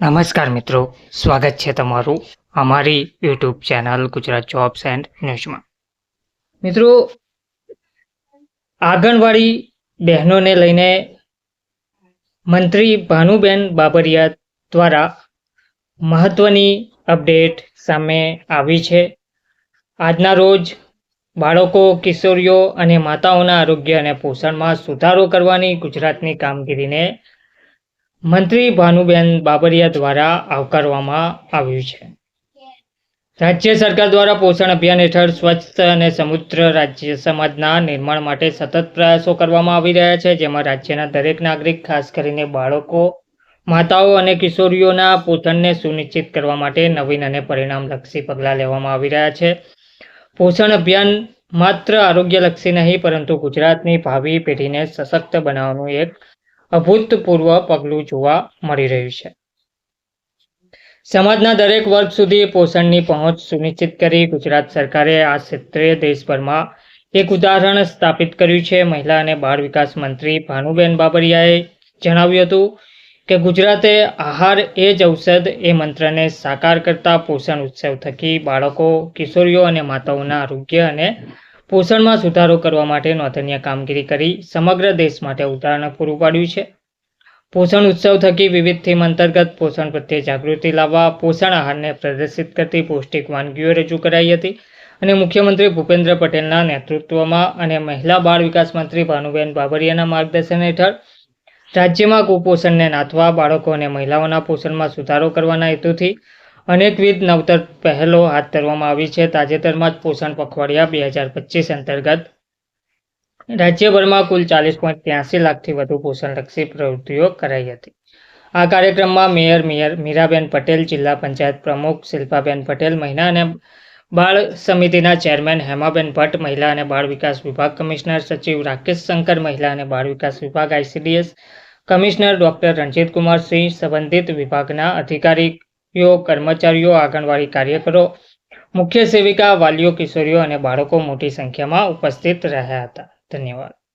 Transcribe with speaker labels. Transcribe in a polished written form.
Speaker 1: નમસ્કાર મિત્રો, સ્વાગત છે તમારું અમારી YouTube channel Gujarat jobs and ન્યૂઝમાં। મિત્રો, આંગણવાડી બહેનોને લઈને મંત્રી ભાનુબેન બાબરિયા દ્વારા મહત્વની અપડેટ સામે આવી છે। આજના રોજ બાળકો, કિશોરીઓ અને માતાઓના આરોગ્ય અને પોષણમાં સુધારો કરવાની ગુજરાતની કામગીરીને મંત્રી ભાનુબેન બાબરિયા દ્વારા આવકારવામાં આવ્યું છે। રાજ્ય સરકાર દ્વારા પોષણ અભિયાન હેઠળ સ્વચ્છ અને સમૃદ્ધ રાજ્ય સમાજના નિર્માણ માટે સતત પ્રયાસો કરવામાં આવી રહ્યા છે, જેમાં રાજ્યના દરેક નાગરિક, ખાસ કરીને બાળકો, માતાઓ અને કિશોરીઓના પોષણને સુનિશ્ચિત કરવા માટે નવીન અને પરિણામલક્ષી પગલાં લેવામાં આવી રહ્યા છે। પોષણ અભિયાન માત્ર આરોગ્યલક્ષી નહીં, પરંતુ ગુજરાતની ભાવિ પેઢીને સશક્ત બનાવવાનું એક અભૂતપૂર્વ પગલું જોવા મળી રહ્યું છે। સમાજના દરેક વર્ગ સુધી પોષણની પહોંચ સુનિશ્ચિત કરી ગુજરાત સરકારે આ ક્ષેત્રે દેશભરમાં એક ઉદાહરણ સ્થાપિત કર્યું છે। મહિલા અને બાળ વિકાસ મંત્રી ભાનુબેન બાબરિયાએ જણાવ્યું હતું કે ગુજરાતે આહાર એ જ ઔષધ એ મંત્રને સાકાર કરતા પોષણ ઉત્સવ થકી બાળકો, કિશોરીઓ અને માતાઓના આરોગ્ય અને પોષણમાં સુધારો કરવા માટે નોંધનીય કામગીરી કરી સમગ્ર દેશ માટે ઉદાહરણ પૂરું પાડ્યું છે। પોષણ ઉત્સવ થકી વિવિધ થીમ અંતર્ગત પોષણ પ્રત્યે જાગૃતિ લાવવા પોષણ આહારને પ્રદર્શિત કરતી પૌષ્ટિક વાનગીઓ રજૂ કરાઈ હતી અને મુખ્યમંત્રી ભૂપેન્દ્ર પટેલના નેતૃત્વમાં અને મહિલા બાળ વિકાસ મંત્રી ભાનુબેન બાબરિયાના માર્ગદર્શન હેઠળ રાજ્યમાં કુપોષણને નાથવા, બાળકો અને મહિલાઓના પોષણમાં સુધારો કરવાના હેતુથી અનેકવિધ નવતર પહેલો હાથ ધરવામાં આવી છે। તાજેતરમાં જ પોષણ પખવાડિયા 2025 અંતર્ગત રાજ્યભરમાં કુલ 40.83 લાખથી વધુ પોષણલક્ષી પ્રવૃત્તિઓ કરાઈ હતી। આ કાર્યક્રમમાં મેયર મીરાબેન પટેલ, જિલ્લા પંચાયત પ્રમુખ શિલ્પાબેન પટેલ, મહિલા અને બાળ સમિતિના ચેરમેન હેમાબેન ભટ્ટ, મહિલા અને બાળ વિકાસ વિભાગ કમિશનર સચિવ રાકેશ શંકર, મહિલા અને બાળ વિકાસ વિભાગ ICDS commissioner doctor Ranjit Kumar Singh, સંબંધિત વિભાગના અધિકારીઓ, કર્મચારીઓ, આંગણવાડી કાર્યકરો, મુખ્ય સેવિકા, વાલીઓ, કિશોરીઓ અને બાળકો મોટી સંખ્યામાં ઉપસ્થિત રહ્યા હતા। ધન્યવાદ।